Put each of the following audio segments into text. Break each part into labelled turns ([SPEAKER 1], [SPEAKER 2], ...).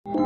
[SPEAKER 1] Bu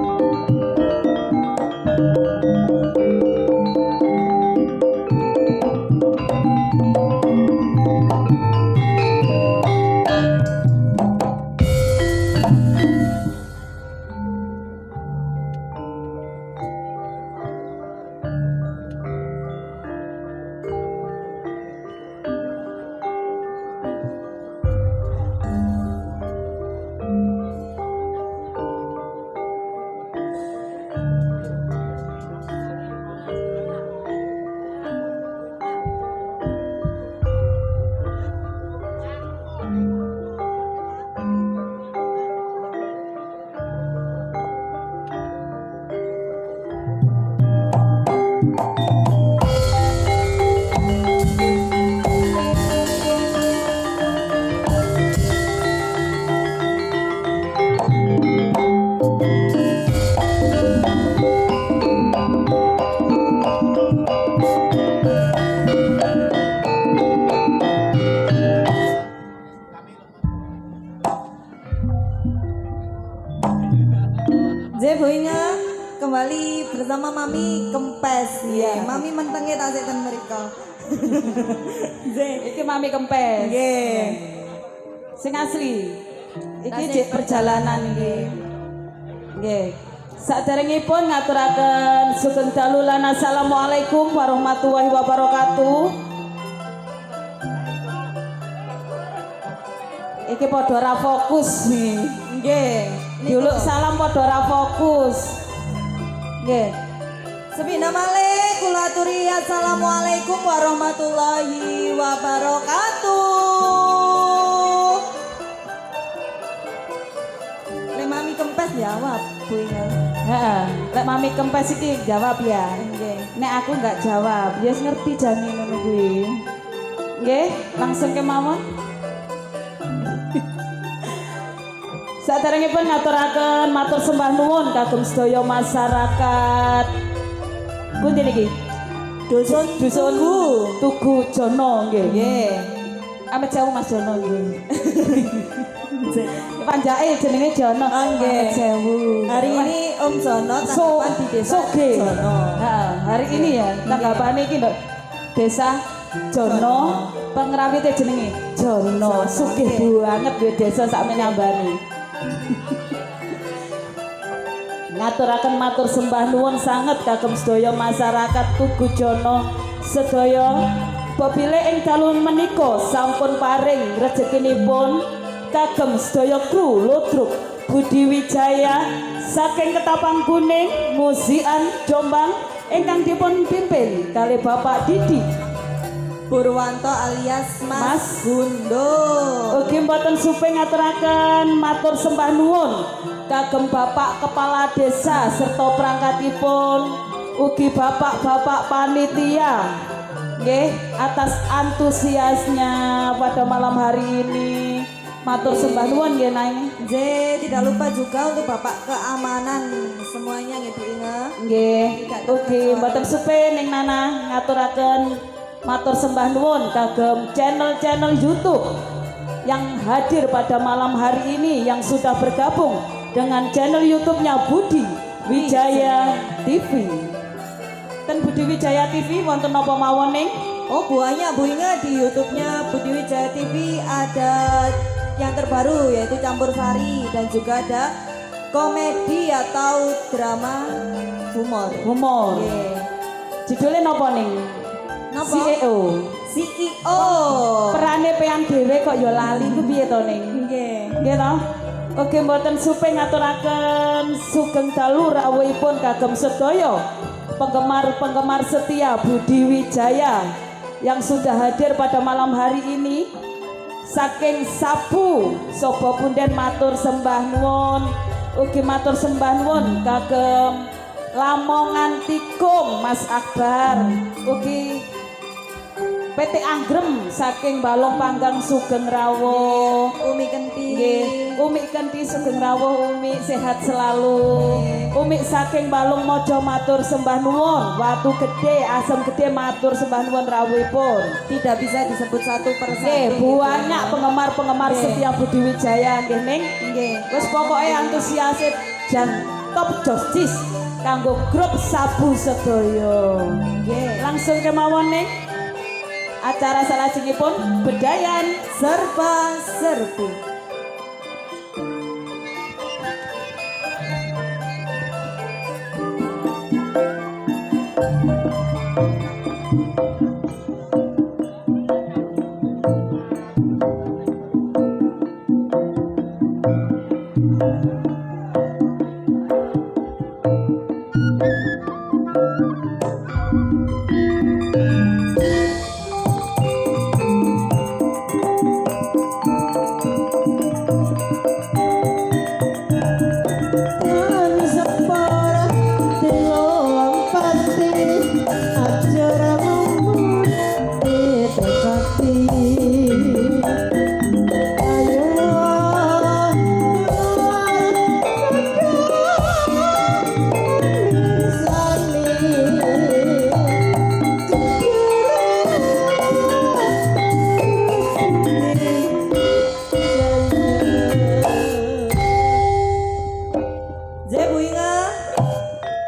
[SPEAKER 1] Inga kembali bersama Mami Kempes. Ya, Mami mentengnya tak setan mereka.
[SPEAKER 2] Iki Mami Kempes.
[SPEAKER 1] Nggih.
[SPEAKER 2] Sing asli. Iki jek perjalanan iki. Nggih. Saderengipun ngaturaken sugeng dalu lan assalamualaikum warahmatullahi wabarakatuh. Iki padha ra fokus nih.
[SPEAKER 1] Nggih.
[SPEAKER 2] Juluk salam padha ra fokus. Nggih.
[SPEAKER 1] Sepina malih kula aturi assalamualaikum warahmatullahi wabarakatuh. Le Mami Kempes jawab Bu Inga.
[SPEAKER 2] Heeh, lek Mami Kempes iki jawab ya.
[SPEAKER 1] Nggih.
[SPEAKER 2] Nek aku nggak jawab, ya ngerti jane ngono kuwi. Nggih, langsung kemawon. Saderengipun ngaturaken matur sembah nuwun kagem sedaya masyarakat. Pundi niki? Dusun Tugu Jono nggih.
[SPEAKER 1] Nggih.
[SPEAKER 2] Amit sewu Mas Jono nggih. Panjake jenenge Jono.
[SPEAKER 1] Nggih.
[SPEAKER 2] Amit sewu.
[SPEAKER 1] Hari ini Om Jono tanggapan di desa Jono.
[SPEAKER 2] Nah, hari ini ya tanggapane iki Nduk. Desa Jono, pengrawite jenenge Jono. Sugih banget duwe desa sakmene ambane. Ngaturaken matur sembah nuwun sanget kagem sedaya masyarakat Tugu Jono sedaya pepilih ing dalu menika sampun paring rezekinipun kagem sedaya kru Ludruk Budi Wijaya saking Ketapang Kuning Musian Jombang ingkang dipun pimpin kalih Bapak Didi
[SPEAKER 1] Purwanto alias Mas Gundo.
[SPEAKER 2] Ugi mboten supe ngaturaken matur sembah nuwun kagem Bapak Kepala Desa serta perangkatipun ugi bapak-bapak panitia nggih atas antusiasnya pada malam hari ini. Matur sembah nuwun nggih Nai.
[SPEAKER 1] Tidak lupa juga untuk Bapak keamanan semuanya nggih Bu Inga.
[SPEAKER 2] Nggih. Ugi mboten supe ning Nana ngaturaken matur sembah nuwun kagem channel-channel YouTube yang hadir pada malam hari ini yang sudah bergabung dengan channel YouTube-nya Budi Wijaya TV. Ten Budi Wijaya TV wonten napa mawon ning?
[SPEAKER 1] Oh, banyak Bu Inga di YouTube-nya Budi Wijaya TV ada yang terbaru yaitu Campur Sari dan juga ada komedi atau drama humor.
[SPEAKER 2] Nggih. Judulnya napa ning?
[SPEAKER 1] Napa? CEO.
[SPEAKER 2] Perane peang dhewe kok ya lali ku piye to ning?
[SPEAKER 1] Nggih.
[SPEAKER 2] Nggih to? Oke mboten supe ngaturaken sugeng dalu rawuhipun kagem sedaya penggemar-penggemar setia Budi Wijaya yang sudah hadir pada malam hari ini. Saking Sabu Sobo Punden matur sembah nuwun. Ugi matur sembah nuwun kagem Lamongan Tikung Mas Akbar. Ugi PT Anggrem saking Balong Panggang Sugeng Rawuh.
[SPEAKER 1] Umi Kenti.
[SPEAKER 2] Nggih, Umi Kenti Sugeng Rawuh, Umi sehat selalu. Umi saking Balong Mojo matur sembah nuwun. Watu Gede, Asem Gede matur sembah nuwun rawuhipun.
[SPEAKER 1] Tidak bisa disebut satu persatu.
[SPEAKER 2] Nggih, banyak penggemar-penggemar setia Budi Wijaya nggih ning.
[SPEAKER 1] Nggih.
[SPEAKER 2] Wis pokoke antusiase jan top justice kanggo grup Sabu Sedaya.
[SPEAKER 1] Nggih.
[SPEAKER 2] Langsung kemawon ning acara salajengipun bedayan
[SPEAKER 1] Serba serbi.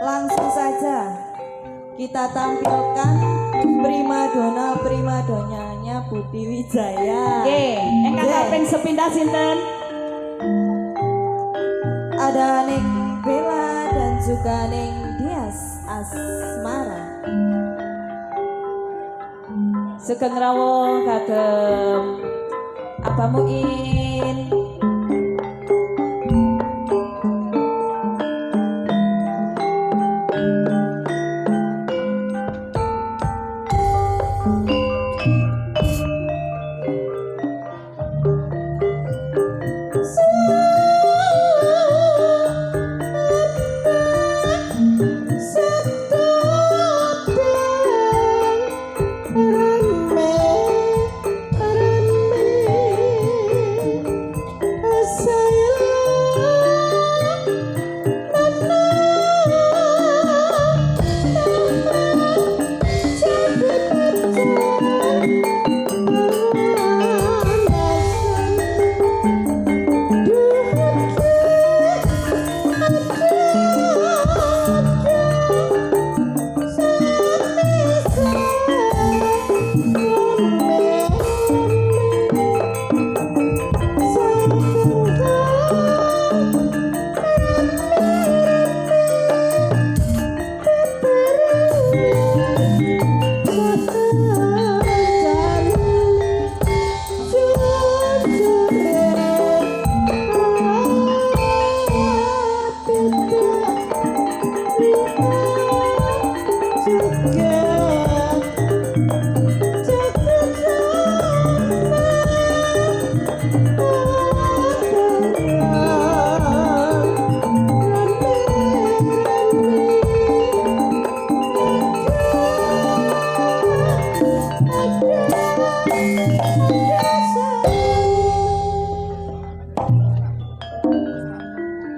[SPEAKER 1] Langsung saja kita tampilkan primadonanya Budi Wijaya.
[SPEAKER 2] Nggih, ingkang kaping sepindah sinten?
[SPEAKER 1] Ada Neng Bella dan juga Neng Dias Asmara.
[SPEAKER 2] Sugeng rawuh kagem Abah Muin.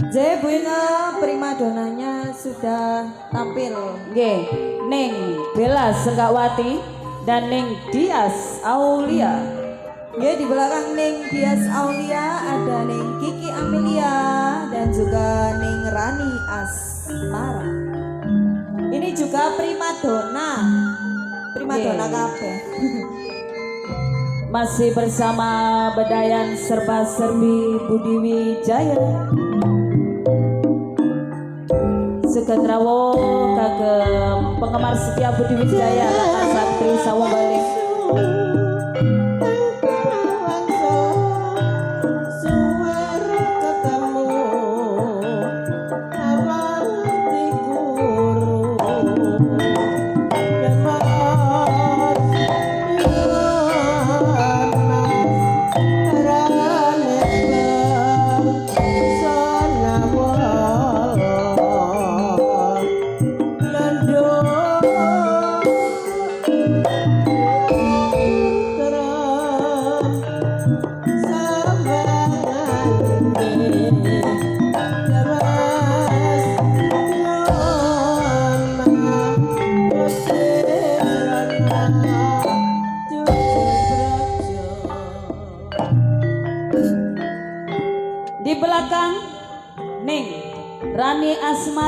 [SPEAKER 1] J Bu Inge primadonanya sudah tampil.
[SPEAKER 2] Nggih, Ning Bella Senggawati dan Ning Dias Aulia.
[SPEAKER 1] Nggih, di belakang Ning Dias Aulia ada Ning Kiki Amelia dan juga Ning Rani Asmara. Ini juga primadona kabeh.
[SPEAKER 2] Masih bersama bedayan serba serbi Budi Wijaya. Sugeng rawuh kagem penggemar setia Budi Wijaya Rata Santri Sawang Bali.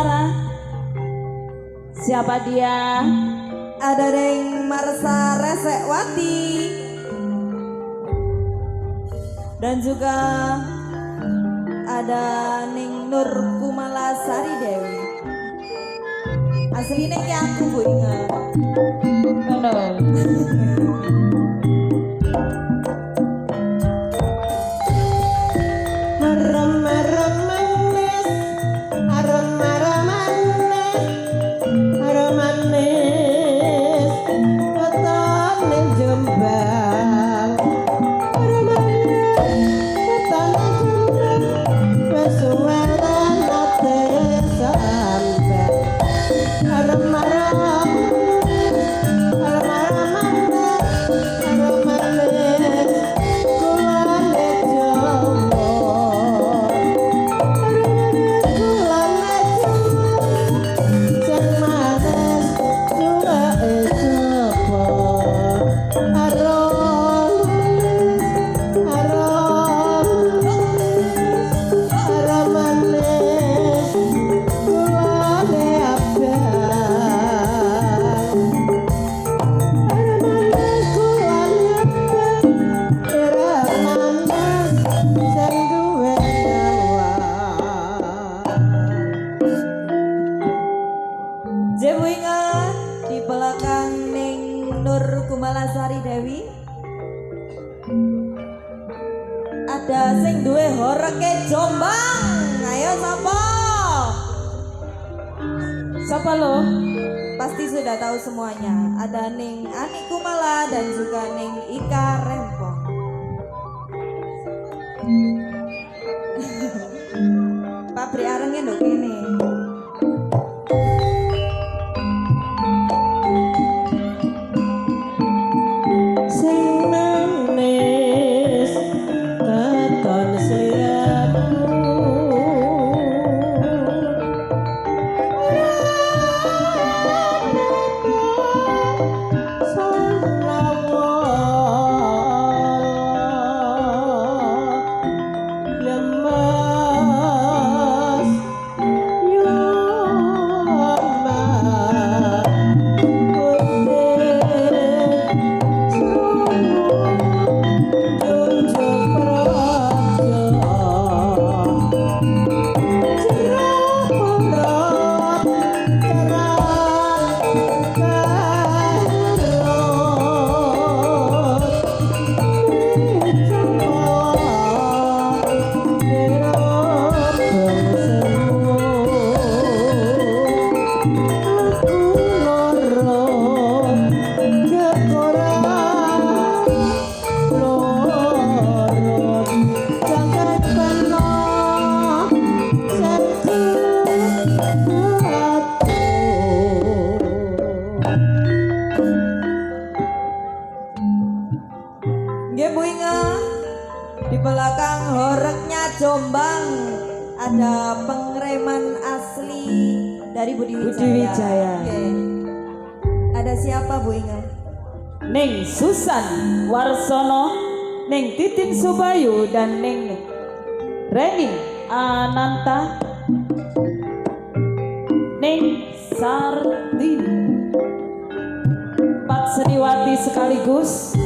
[SPEAKER 2] Asmara. Siapa dia?
[SPEAKER 1] Ada Neng Marsa Resekwati. Dan juga ada Neng Nur Kumalasari Dewi. Aslinya kayak aku Bu ingat.
[SPEAKER 2] Benar.
[SPEAKER 1] Jebu ingat di belakang Neng Nur Kumalasari Dewi ada sing duwe horeke Jombang. Ayo sapa?
[SPEAKER 2] Siapa lo?
[SPEAKER 1] Pasti sudah tahu semuanya. Ada Neng Ani Kumala dan juga Neng Ika Rempong. Pabrik arengnya nduk kene. Di belakang horeknya Jombang ada pengereman asli dari Budi Wijaya. Oke. Ada siapa Bu Inga?
[SPEAKER 2] Neng Susan Warsono, Neng Titin Subayu dan Neng Reni Ananta, Neng Sartini. 4 seniwati sekaligus.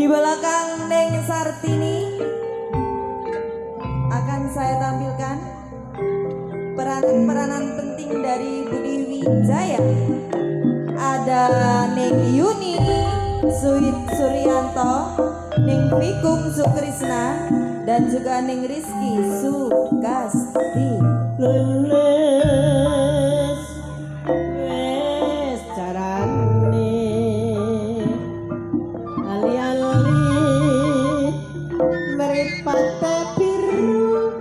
[SPEAKER 1] belakang Neng Sartini akan saya tampilkan peranan-peranan penting dari Budi Wijaya. Ada Neng Yuni Suryanto, Neng Fikung Sukrisna, dan juga Neng Rizky Sukasti.
[SPEAKER 3] Leles wes carane ali-ali meripate biru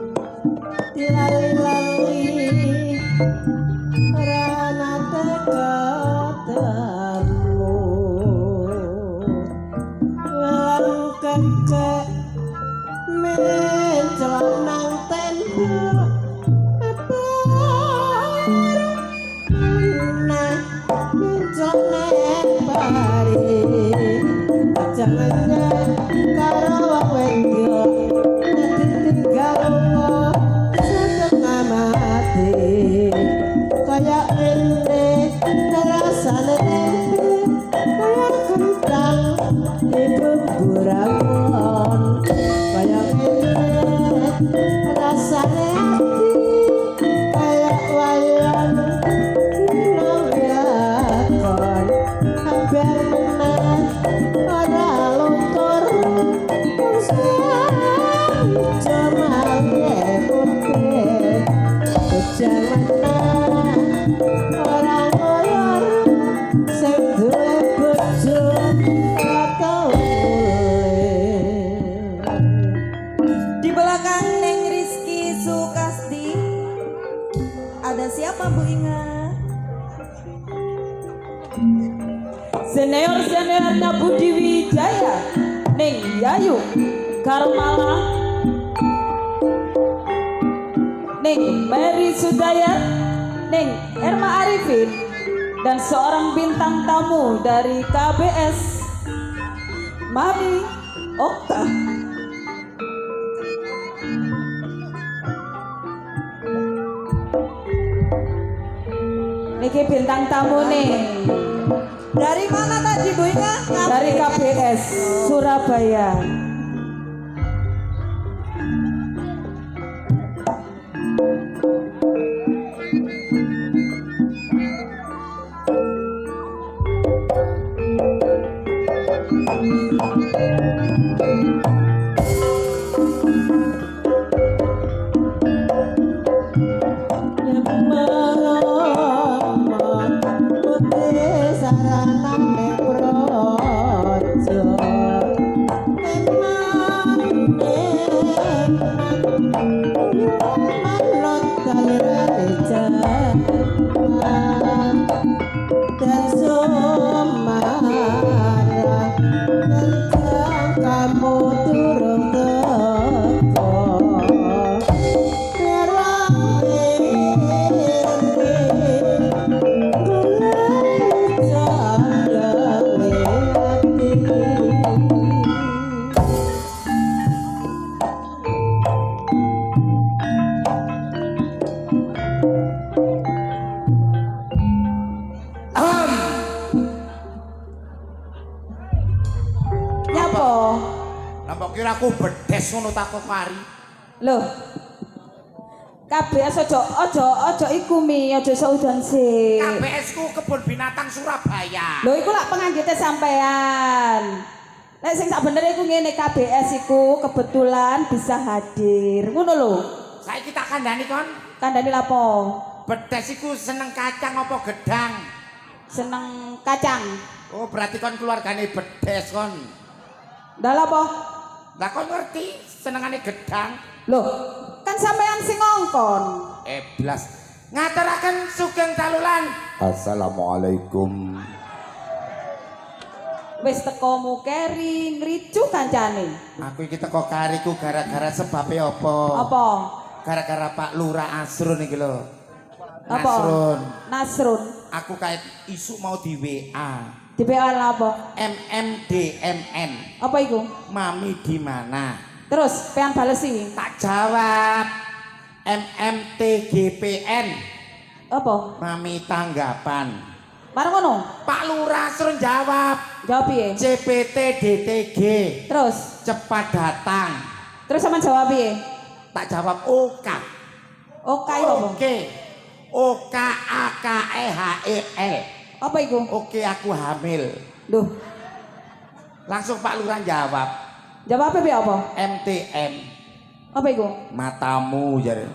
[SPEAKER 3] dilali-lali rana tekatamu walang kakek mencelanang tenda jangan karo wedya ditinggal setengah mati kaya ini rasane kaya kentang ibu buramon kaya ini rasane kaya wayang nawakon hampir menang ora luntur jaman putih jangan ora koyor sing duwe bojo atau
[SPEAKER 1] Di belakang Neng Rizky Sukasti ada siapa Bu Inga?
[SPEAKER 2] Senior-seniornya Budi Wijaya, Neng Yayu Karmala, Neng Mary Sudayat, Neng Erma Arifin, dan seorang bintang tamu dari KBS, Mami Okta. Niki bintang tamu nih
[SPEAKER 1] Dari mana tadi Bu Inga?
[SPEAKER 2] dari KBS Surabaya.
[SPEAKER 3] Kamu turun teko
[SPEAKER 2] Nyapa?
[SPEAKER 4] Nampak kira aku bedes ngono tako kari.
[SPEAKER 2] Loh. KBS ojo iku mi, ojo saudan sih.
[SPEAKER 4] KBS ku kebun binatang Surabaya.
[SPEAKER 2] Lho iku lak penganggite sampean. Lek sing sak bener iku ngene KBS iku kebetulan bisa hadir. Ngono lho.
[SPEAKER 4] Saiki tak kandhani kon.
[SPEAKER 2] Kandhani lapo?
[SPEAKER 4] Bedes iku seneng kacang apa gedang?
[SPEAKER 2] Seneng kacang.
[SPEAKER 4] Oh, berarti kon keluargane bedes kon.
[SPEAKER 2] Ndak lapo?
[SPEAKER 4] Lah kon ngerti senengane gedang?
[SPEAKER 2] Loh, kan sampean sing ngongkon.
[SPEAKER 4] Blas. Ngaturaken sugeng dalulan. Assalamualaikum.
[SPEAKER 2] Wis teko mukeri ngricu kancane.
[SPEAKER 4] Aku iki teko kariku gara-gara sebabe apa?
[SPEAKER 2] Apa?
[SPEAKER 4] Gara-gara Pak Lurah Asrun iki lho.
[SPEAKER 2] Apa?
[SPEAKER 4] Nasrun.
[SPEAKER 2] Nasrun.
[SPEAKER 4] Aku kayak isu mau di WA.
[SPEAKER 2] Di PA apa?
[SPEAKER 4] MMDMN.
[SPEAKER 2] Apa iku?
[SPEAKER 4] Mami di mana?
[SPEAKER 2] Terus pengen balesi.
[SPEAKER 4] Tak jawab. MMTGPN.
[SPEAKER 2] Apa?
[SPEAKER 4] Mami tanggapan.
[SPEAKER 2] Bareng ngono.
[SPEAKER 4] Pak Lurah suruh jawab.
[SPEAKER 2] Jawab piye?
[SPEAKER 4] CPT DTG.
[SPEAKER 2] Terus
[SPEAKER 4] Cepat datang.
[SPEAKER 2] sampean jawab piye?
[SPEAKER 4] Tak jawab OK.
[SPEAKER 2] Oke apa?
[SPEAKER 4] Oke. OKAKEHEL.
[SPEAKER 2] Apa iku?
[SPEAKER 4] Oke aku hamil.
[SPEAKER 2] Duh,
[SPEAKER 4] Langsung Pak Lurah jawab.
[SPEAKER 2] jawab apa piye apa?
[SPEAKER 4] MTM.
[SPEAKER 2] Apa iku?
[SPEAKER 4] Matamu jare.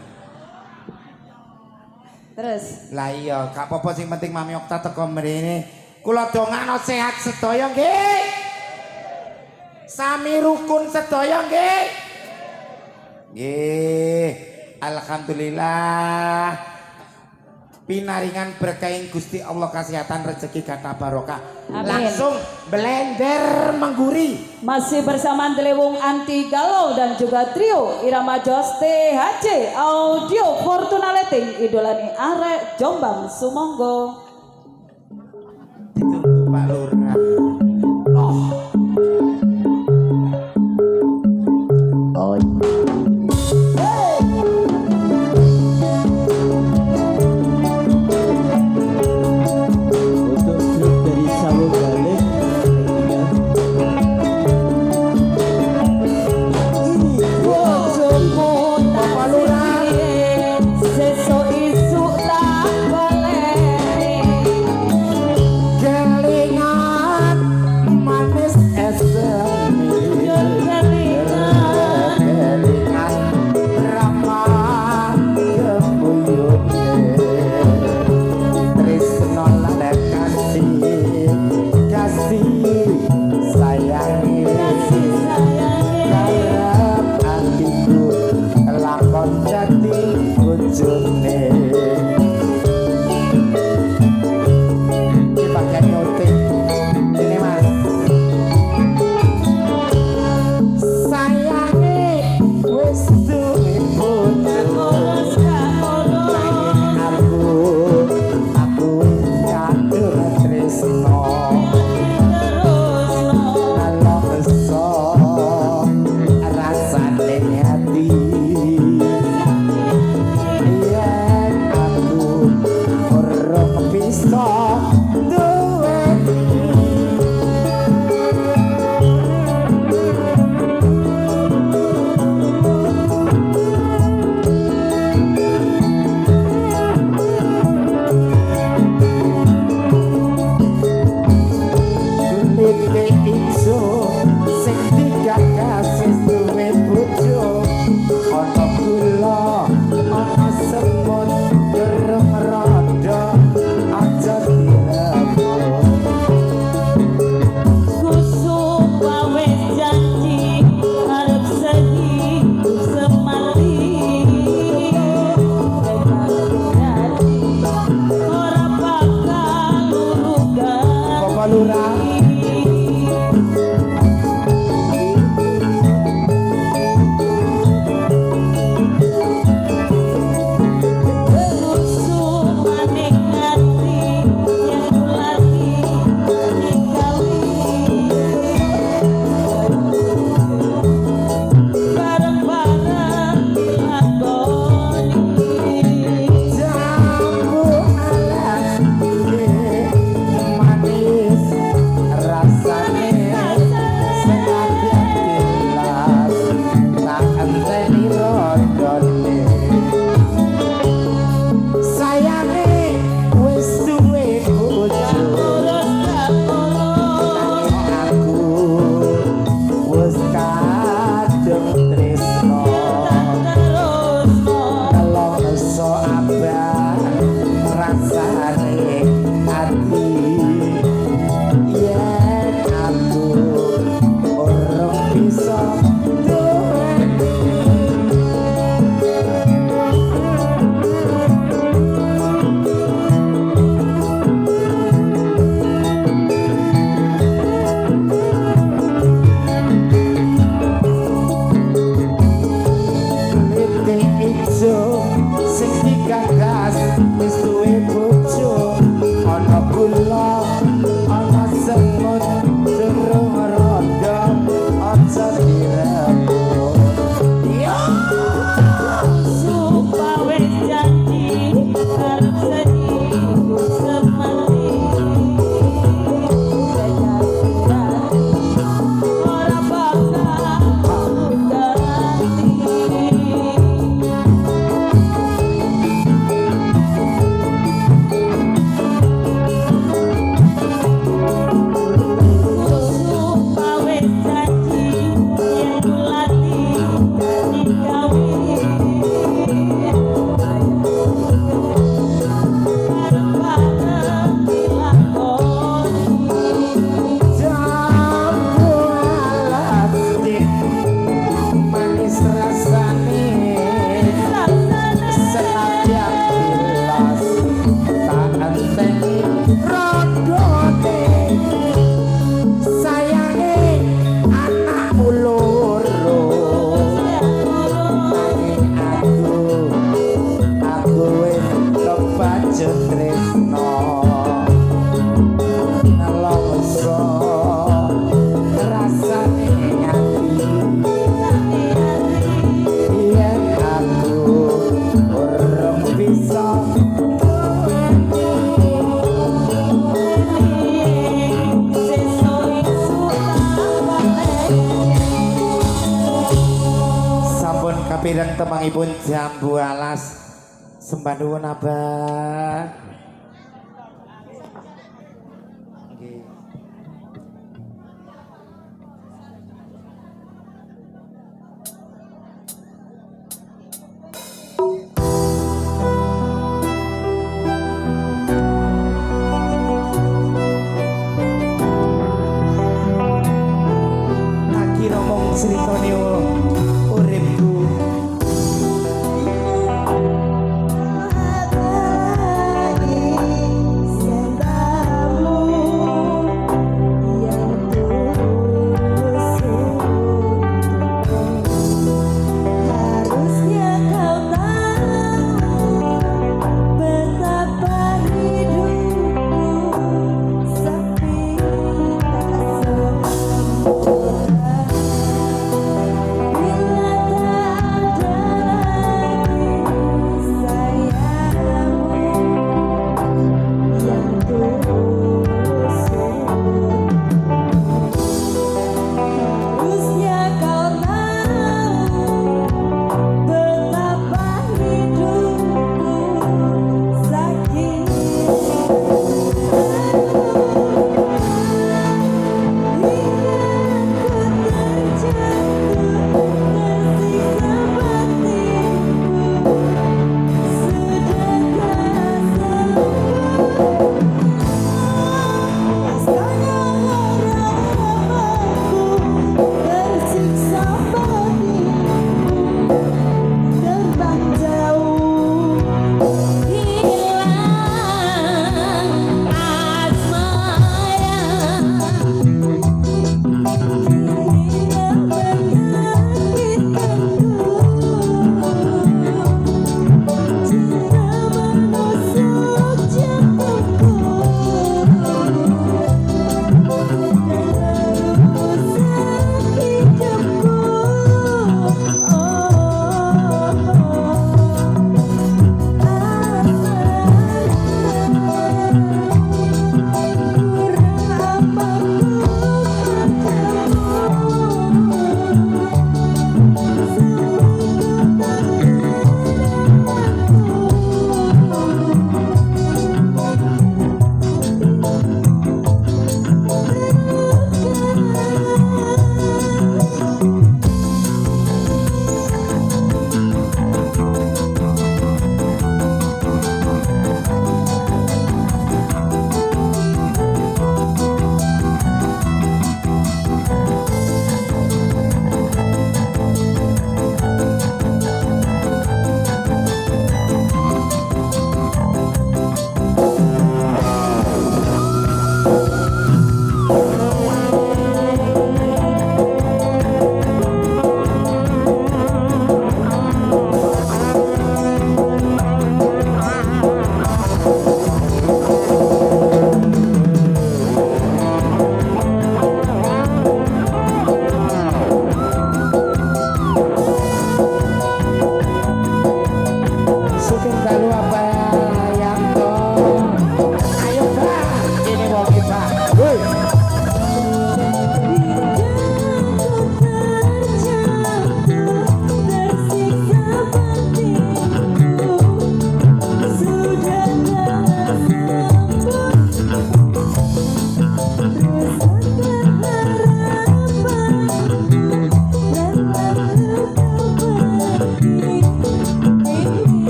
[SPEAKER 2] Terus
[SPEAKER 4] Lah iya, gak apa-apa sing penting Mami Okta teko mrene. Kula dongakno sehat sedaya nggih. Sami rukun sedaya nggih. Nggih. Alhamdulillah. Pinaringan berkaing Gusti Allah kesehatan rezeki kata barokah.
[SPEAKER 2] Amin.
[SPEAKER 4] Langsung blender mengguri.
[SPEAKER 2] masih bersama Delewung Anti Galau dan juga trio Irama Jos THC Audio Fortuna Letting idolani arek Jombang Sumonggo.
[SPEAKER 4] Ditunggu Pak Lurah.
[SPEAKER 3] Oh. Untuk grup dari Sawo Galih
[SPEAKER 2] Bapak Lurah sesuk isuk tak boleh
[SPEAKER 4] Kelingan manis es semi. Kelingan ramah kebuyute. Tresno lan kasih sayangi. Karep atiku lakon jati bojone. Iki bagian nyuting. Ini Mas. Sayangi wis duwe bojo. Aku catur tresno. Kalau keso rasane hati. Yen aku ora bisa duweni. Kulite ijo sing digagas duwe bojo. Ana kula ana semut gerem rada aja dilebur.
[SPEAKER 2] kusuk wae janji arep sehidup semati janji ora bakal lurugan
[SPEAKER 4] Bapak Lurah mireng temangipun Jambu Alas. Sembah nuwun Abah. Nggih. Akhir omong critane uripku.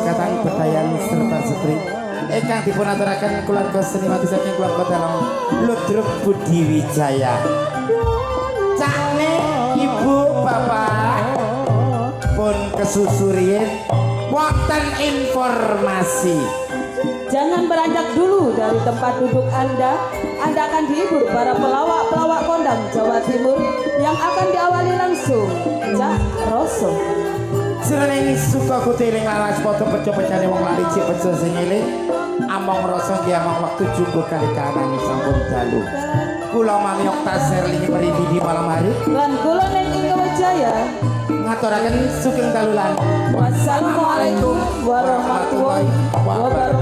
[SPEAKER 4] Katang Bedayan serta Setri ingkang dipun aturaken keluarga seniman saking keluarga dalam Ludruk Budi Wijaya. Cakne ibu bapak pun kesusurian wonten informasi.
[SPEAKER 2] Jangan beranjak dulu dari tempat duduk Anda. Anda akan dihibur para pelawak-pelawak kondang Jawa Timur yang akan diawali langsung Cak Roso.
[SPEAKER 4] Jroning suka kutiling lawas foto peco-pecane wong lali cip peco sing eling among rasa nggih among wektu jungguh kali kahanan sampun dalu. Kula Mami Oktaser lingi mriki di malam hari
[SPEAKER 2] Lan kula ning Wijaya
[SPEAKER 4] ngaturaken sugeng dalulan.
[SPEAKER 2] Wassalamualaikum warahmatullahi wabarakatuh.